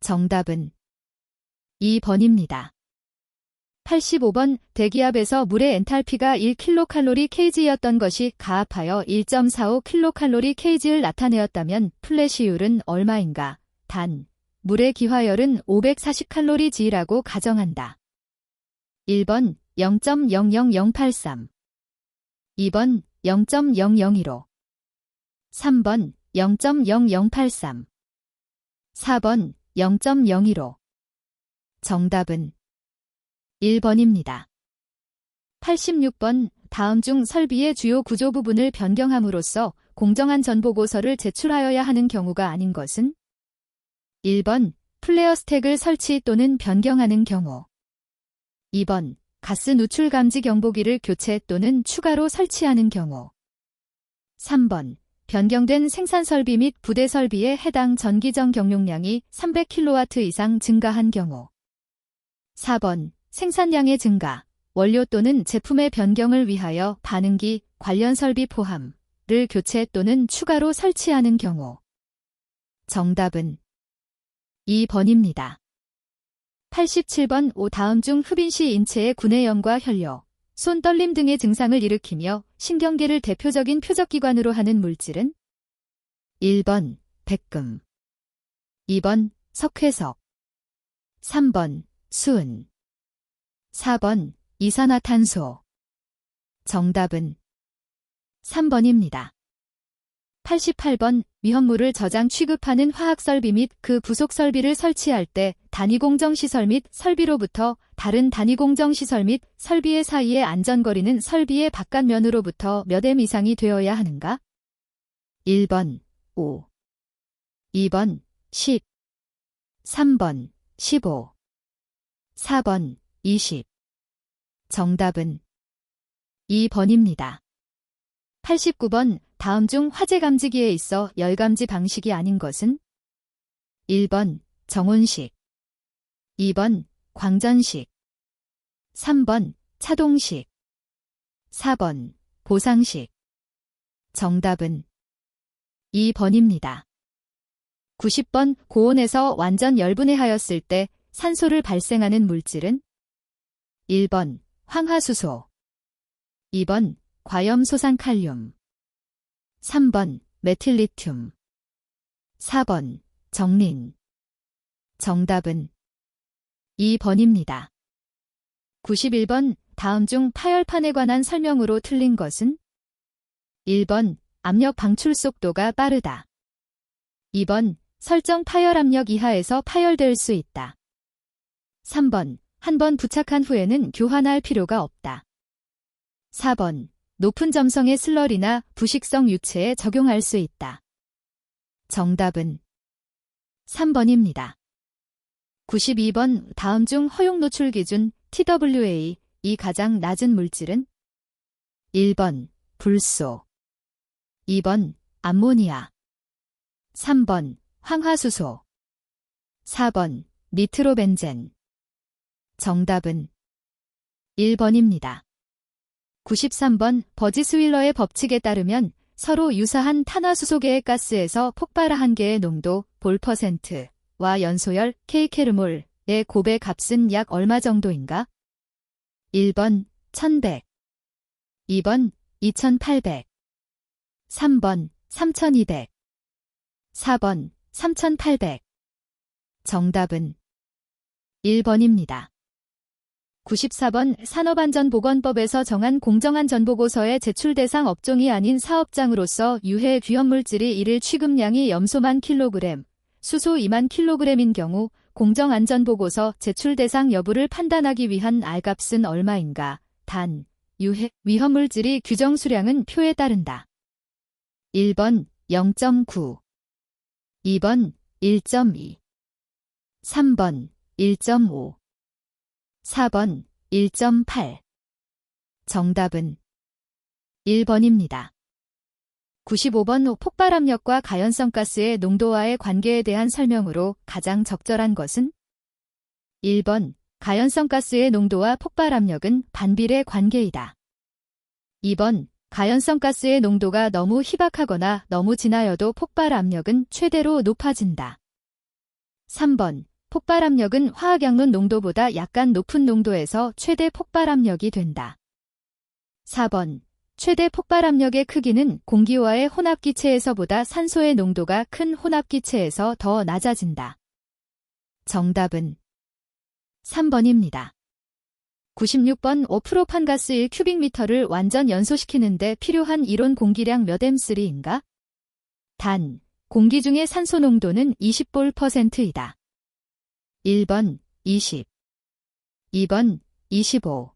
정답은 2번입니다. 85번 대기압에서 물의 엔탈피가 1kcal/kg였던 것이 가압하여 1.45kcal/kg를 나타내었다면 플래시율은 얼마인가? 단, 물의 기화열은 540kcal/g라고 가정한다. 1번 0.00083, 2번 0.0015, 3번 0.0083, 4번 0.015. 정답은 1번입니다. 86번 다음 중 설비의 주요 구조 부분을 변경함으로써 공정한 전보고서를 제출하여야 하는 경우가 아닌 것은? 1번 플레어 스택을 설치 또는 변경하는 경우, 2번 가스 누출 감지 경보기를 교체 또는 추가로 설치하는 경우, 3번 변경된 생산설비 및 부대설비에 해당 전기전 경용량이 300kW 이상 증가한 경우, 4번 생산량의 증가, 원료 또는 제품의 변경을 위하여 반응기, 관련 설비 포함을 교체 또는 추가로 설치하는 경우. 정답은 2번입니다. 87번 다음 중 흡인 시 인체의 구내염과 혈뇨, 손 떨림 등의 증상을 일으키며 신경계를 대표적인 표적기관으로 하는 물질은? 1번 백금, 2번 석회석, 3번 수은, 4번 이산화탄소. 정답은 3번입니다. 88번 위험물을 저장 취급하는 화학설비 및 그 부속설비를 설치할 때 단위공정시설 및 설비로부터 다른 단위공정시설 및 설비의 사이의 안전거리는 설비의 바깥면으로부터 몇 m 이상이 되어야 하는가? 1번 5, 2번 10, 3번 15, 4번 20. 정답은 2번입니다. 89번 다음 중 화재 감지기에 있어 열 감지 방식이 아닌 것은? 1번 정온식, 2번 광전식, 3번 차동식, 4번 보상식. 정답은 2번입니다. 90번 고온에서 완전 열분해하였을 때 산소를 발생하는 물질은 1번 황화수소, 2번 과염소산칼륨, 3번 메틸리튬, 4번 정린. 정답은 2번입니다. 91번 다음 중 파열판에 관한 설명으로 틀린 것은 1번 압력 방출 속도가 빠르다. 2번 설정 파열 압력 이하에서 파열될 수 있다. 3번 한 번 부착한 후에는 교환할 필요가 없다. 4번 높은 점성의 슬러리나 부식성 유체에 적용할 수 있다. 정답은 3번입니다. 92번 다음 중 허용 노출 기준 TWA 이 가장 낮은 물질은 1번 불소, 2번 암모니아, 3번 황화수소, 4번 니트로벤젠. 정답은 1번입니다. 93번 버지스윌러의 법칙에 따르면 서로 유사한 탄화수소계의 가스에서 폭발 한 개의 농도 볼 %와 연소열 k케르몰의 곱의 값은 약 얼마 정도인가? 1번 1100, 2번 2800, 3번 3200, 4번 3800. 정답은 1번입니다. 94번 산업안전보건법에서 정한 공정한 전보고서에 제출 대상 업종이 아닌 사업장으로서 유해 귀염물질이 이를 취급량이 염소만 킬로그램, 수소 2만 킬로그램인 경우 공정안전보고서 제출 대상 여부를 판단하기 위한 알값은 얼마인가? 단, 유해 위험물질이 규정 수량은 표에 따른다. 1번 0.9, 2번 1.2, 3번 1.5, 4번 1.8. 정답은 1번입니다. 95번 폭발압력과 가연성 가스의 농도와의 관계에 대한 설명으로 가장 적절한 것은 1번 가연성 가스의 농도와 폭발압력은 반비례 관계이다. 2번 가연성 가스의 농도가 너무 희박하거나 너무 진하여도 폭발압력은 최대로 높아진다. 3번 폭발압력은 화학양론 농도보다 약간 높은 농도에서 최대 폭발압력이 된다. 4번 최대 폭발압력의 크기는 공기와의 혼합기체에서보다 산소의 농도가 큰 혼합기체에서 더 낮아진다. 정답은 3번입니다. 96번 5프로판 가스 1큐빅미터를 완전 연소시키는데 필요한 이론 공기량 몇 M3인가? 단, 공기 중의 산소 농도는 20%이다. 1번 20, 2번 25,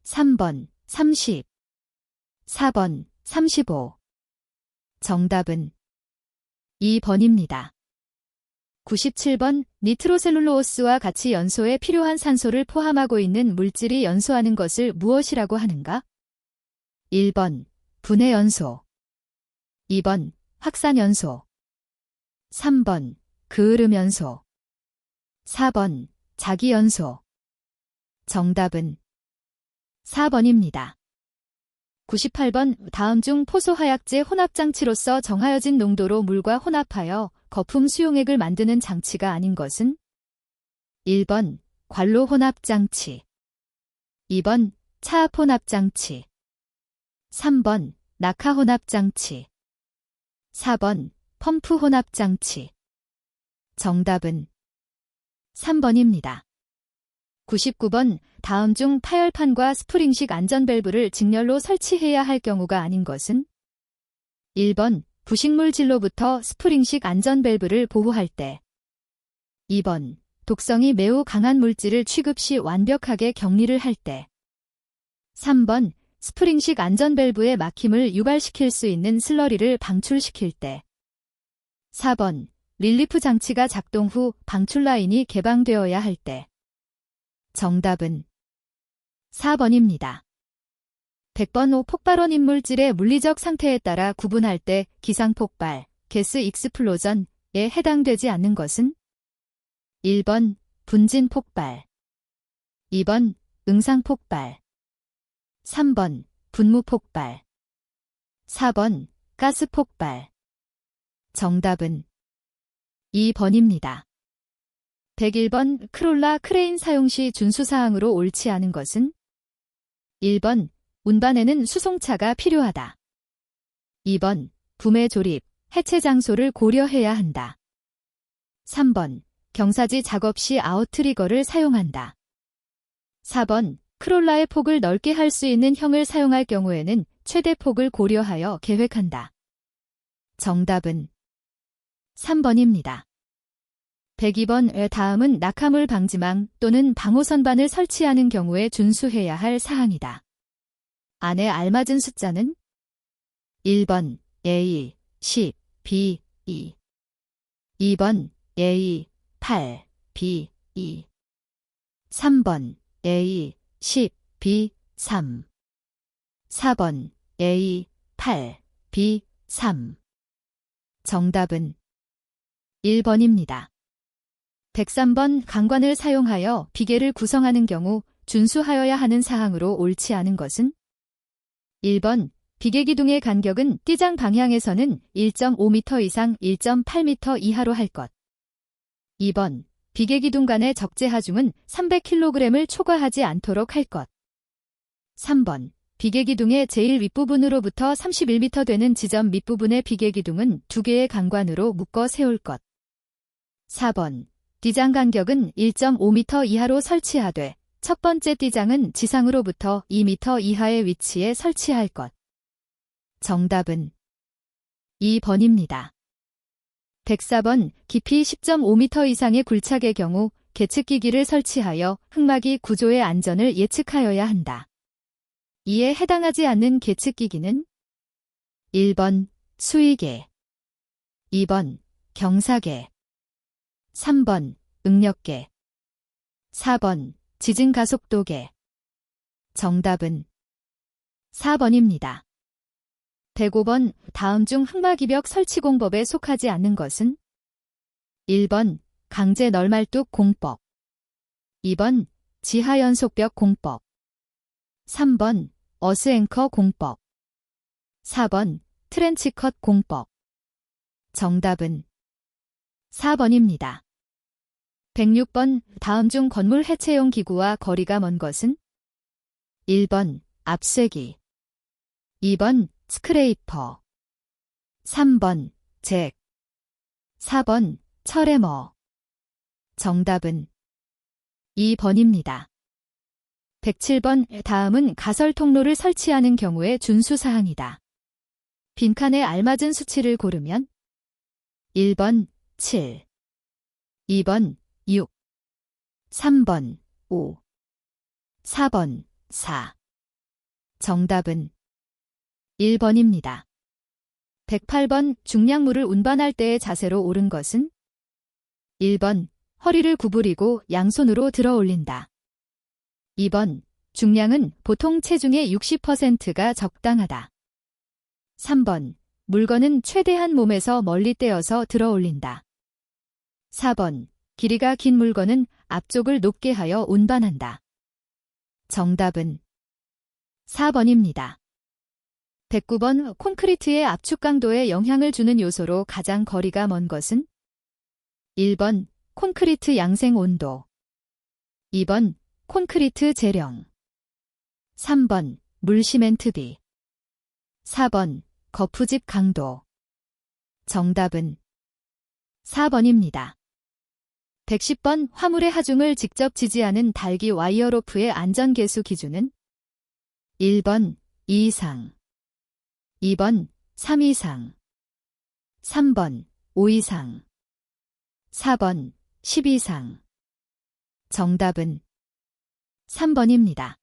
3번 30, 4번 35. 정답은 2번입니다. 97번 니트로셀룰로스와 같이 연소에 필요한 산소를 포함하고 있는 물질이 연소하는 것을 무엇이라고 하는가? 1번 분해연소, 2번 확산연소, 3번 그을음연소, 4번 자기연소. 정답은 4번입니다. 98번 다음 중 포소화약제 혼합장치로서 정하여진 농도로 물과 혼합하여 거품 수용액을 만드는 장치가 아닌 것은 1번 관로 혼합장치, 2번 차압 혼합장치, 3번 낙하 혼합장치, 4번 펌프 혼합장치. 정답은 3번입니다. 99번 다음 중 파열판과 스프링식 안전밸브를 직렬로 설치해야 할 경우가 아닌 것은 1번 부식물질로부터 스프링식 안전밸브를 보호할 때, 2번 독성이 매우 강한 물질을 취급 시 완벽하게 격리를 할 때, 3번 스프링식 안전밸브의 막힘을 유발시킬 수 있는 슬러리를 방출시킬 때, 4번 릴리프 장치가 작동 후 방출 라인이 개방되어야 할 때. 정답은 4번입니다. 100번 폭발원 인물질의 물리적 상태에 따라 구분할 때 기상폭발, 게스 익스플로전에 해당되지 않는 것은 1번 분진폭발, 2번 응상폭발, 3번 분무폭발, 4번 가스폭발. 정답은 2번입니다. 101번 크롤라 크레인 사용 시 준수사항으로 옳지 않은 것은 1번 운반에는 수송차가 필요하다. 2번 부매 조립, 해체 장소를 고려해야 한다. 3번 경사지 작업 시 아웃트리거를 사용한다. 4번 크롤라의 폭을 넓게 할 수 있는 형을 사용할 경우에는 최대 폭을 고려하여 계획한다. 정답은 3번입니다. 102번 다음은 낙하물 방지망 또는 방호선반을 설치하는 경우에 준수해야 할 사항이다. 안에 알맞은 숫자는 1번 A 10, B 2 2번 A 8, B 2 3번 A 10, B 3 4번 A 8, B 3 정답은 1번입니다. 103번 강관을 사용하여 비계를 구성하는 경우 준수하여야 하는 사항으로 옳지 않은 것은 1번 비계 기둥의 간격은 띠장 방향에서는 1.5m 이상 1.8m 이하로 할 것. 2번 비계 기둥 간의 적재 하중은 300kg을 초과하지 않도록 할 것. 3번 비계 기둥의 제일 윗부분으로부터 31m 되는 지점 밑부분의 비계 기둥은 2개의 강관으로 묶어 세울 것. 4번 띠장 간격은 1.5m 이하로 설치하되 첫 번째 띠장은 지상으로부터 2m 이하의 위치에 설치할 것. 정답은 2번입니다. 104번 깊이 10.5m 이상의 굴착의 경우 계측기기를 설치하여 흙막이 구조의 안전을 예측하여야 한다. 이에 해당하지 않는 계측기기는 1번 수위계, 2번 경사계, 3번 응력계, 4번 지진가속도계. 정답은 4번입니다. 105번 다음 중 흙막이벽 설치공법에 속하지 않는 것은 1번 강제 널말뚝 공법, 2번 지하연속벽 공법, 3번 어스앵커 공법, 4번 트렌치컷 공법. 정답은 4번입니다. 106번 다음 중 건물 해체용 기구와 거리가 먼 것은 1번 압쇄기, 2번 스크레이퍼, 3번 잭, 4번 철해머. 정답은 2번입니다. 107번 다음은 가설 통로를 설치하는 경우의 준수사항이다. 빈칸에 알맞은 수치를 고르면 1번 7, 2번 6, 3번 5, 4번 4. 정답은 1번입니다. 108번 중량물을 운반할 때의 자세로 옳은 것은 1번 허리를 구부리고 양손으로 들어 올린다. 2번 중량은 보통 체중의 60%가 적당하다. 3번 물건은 최대한 몸에서 멀리 떼어서 들어 올린다. 4번 길이가 긴 물건은 앞쪽을 높게 하여 운반한다. 정답은 4번입니다. 109번 콘크리트의 압축 강도에 영향을 주는 요소로 가장 거리가 먼 것은 1번 콘크리트 양생 온도, 2번 콘크리트 재령, 3번 물시멘트비, 4번 거푸집 강도. 정답은 4번입니다. 110번 화물의 하중을 직접 지지하는 달기 와이어로프의 안전계수 기준은 1번 2 이상, 2번 3 이상, 3번 5 이상, 4번 10 이상. 정답은 3번입니다.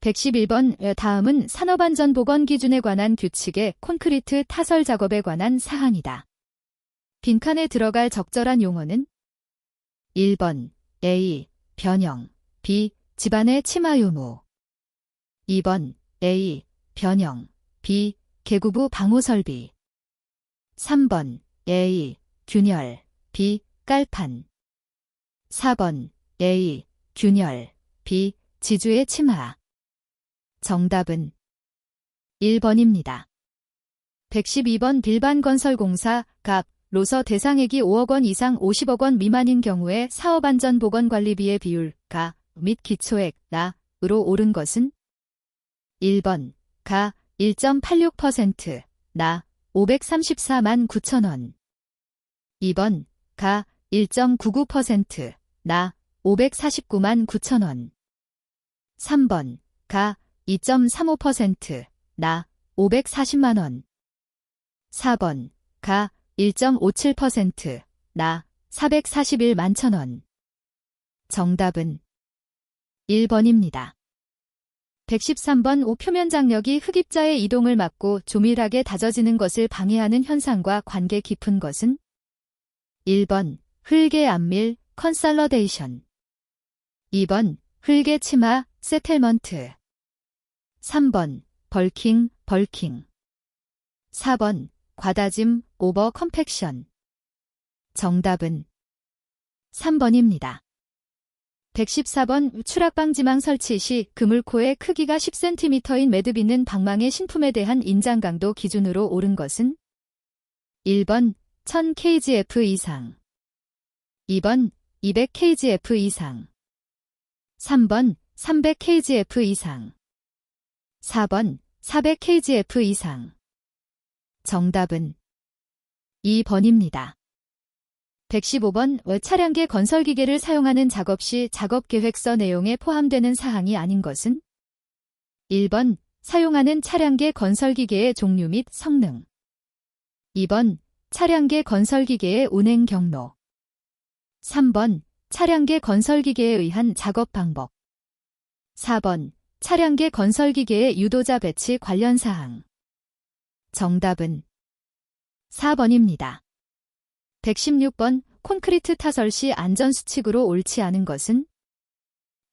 111번 다음은 산업안전보건 기준에 관한 규칙의 콘크리트 타설 작업에 관한 사항이다. 빈칸에 들어갈 적절한 용어는 1번 A. 변형, B. 집안의 치마 유무, 2번 A. 변형, B. 개구부 방호 설비, 3번 A. 균열, B. 깔판, 4번 A. 균열, B. 지주의 치마. 정답은 1번입니다. 112번 빌반 건설공사 갑 로서 대상액이 5억 원 이상 50억 원 미만인 경우에 사업안전보건관리비의 비율 가 및 기초액 나으로 오른 것은 1번 가 1.86% 나 534만 9천 원 2번 가 1.99% 나 549만 9천 원 3번 가 2.35% 나 540만 원 4번 가 1.57% 나 441만 천 원 정답은 1번입니다. 113번 표면 장력이 흑입자의 이동을 막고 조밀하게 다져지는 것을 방해하는 현상과 관계 깊은 것은 1번 흙의 안밀 컨설러데이션 2번 흙의 침하 세틀먼트 3번 벌킹 4번 과다짐 오버 컴팩션 정답은 3번입니다. 114번 추락방지망 설치 시 그물코의 크기가 10cm인 매듭 있는 방망의 신품에 대한 인장 강도 기준으로 옳은 것은 1번 1000kgf 이상 2번 200kgf 이상 3번 300kgf 이상 4번 400kgf 이상 정답은 2번입니다. 115번 차량계 건설기계를 사용하는 작업 시 작업계획서 내용에 포함되는 사항이 아닌 것은 1번 사용하는 차량계 건설기계의 종류 및 성능 2번 차량계 건설기계의 운행 경로 3번 차량계 건설기계에 의한 작업 방법 4번 차량계 건설기계의 유도자 배치 관련 사항 정답은 4번입니다. 116번 콘크리트 타설 시 안전수칙으로 옳지 않은 것은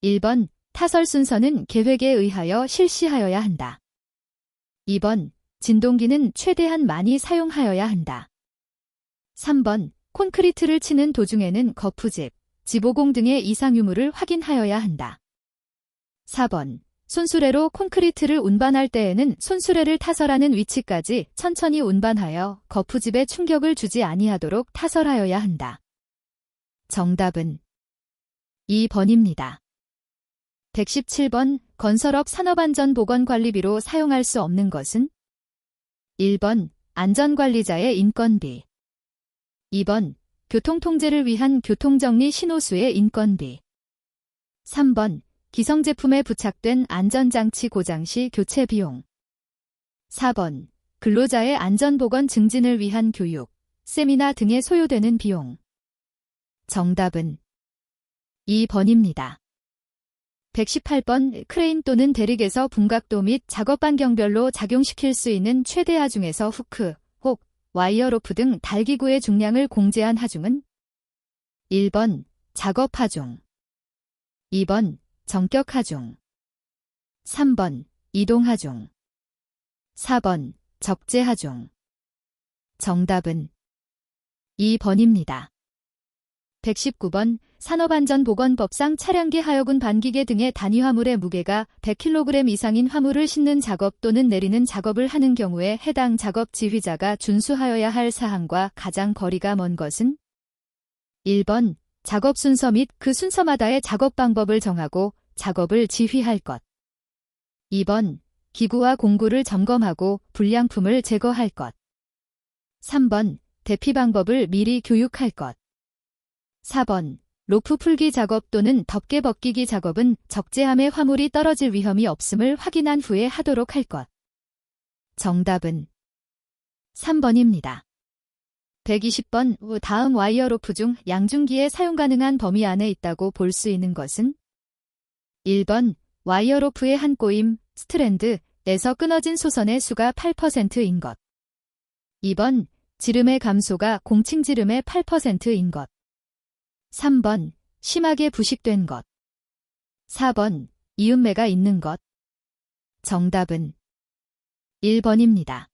1번 타설 순서는 계획에 의하여 실시하여야 한다. 2번 진동기는 최대한 많이 사용하여야 한다. 3번 콘크리트를 치는 도중에는 거푸집, 지보공 등의 이상 유무를 확인하여야 한다. 4번 손수레로 콘크리트를 운반할 때에는 손수레를 타설하는 위치까지 천천히 운반하여 거푸집에 충격을 주지 아니하도록 타설하여야 한다. 정답은 2번입니다. 117번 건설업 산업안전보건관리비로 사용할 수 없는 것은 1번 안전관리자의 인건비 2번 교통통제를 위한 교통정리 신호수의 인건비 3번 기성제품에 부착된 안전장치 고장 시 교체 비용 4번 근로자의 안전보건 증진을 위한 교육, 세미나 등에 소요되는 비용 정답은 2번입니다. 118번 크레인 또는 대릭에서 분각도 및 작업 반경별로 작용시킬 수 있는 최대 하중에서 후크, 혹, 와이어 로프 등 달기구의 중량을 공제한 하중은 1번 작업 하중 2번 정격 하중 3번 이동 하중 4번 적재 하중 정답은 2번입니다. 119번 산업안전보건법상 차량계 하여군 반기계 등의 단위 화물의 무게가 100kg 이상인 화물을 싣는 작업 또는 내리는 작업을 하는 경우에 해당 작업 지휘자가 준수하여야 할 사항과 가장 거리가 먼 것은 1번 작업 순서 및 그 순서마다의 작업 방법을 정하고 작업을 지휘할 것 2번 기구와 공구를 점검하고 불량품을 제거할 것 3번 대피 방법을 미리 교육할 것 4번 로프 풀기 작업 또는 덮개 벗기기 작업은 적재함에 화물이 떨어질 위험이 없음을 확인한 후에 하도록 할 것 정답은 3번입니다. 120번 다음 와이어 로프 중 양중기에 사용 가능한 범위 안에 있다고 볼 수 있는 것은 1번 와이어 로프의 한 꼬임, 스트랜드에서 끊어진 소선의 수가 8%인 것 2번 지름의 감소가 공칭 지름의 8%인 것 3번 심하게 부식된 것 4번 이음매가 있는 것 정답은 1번입니다.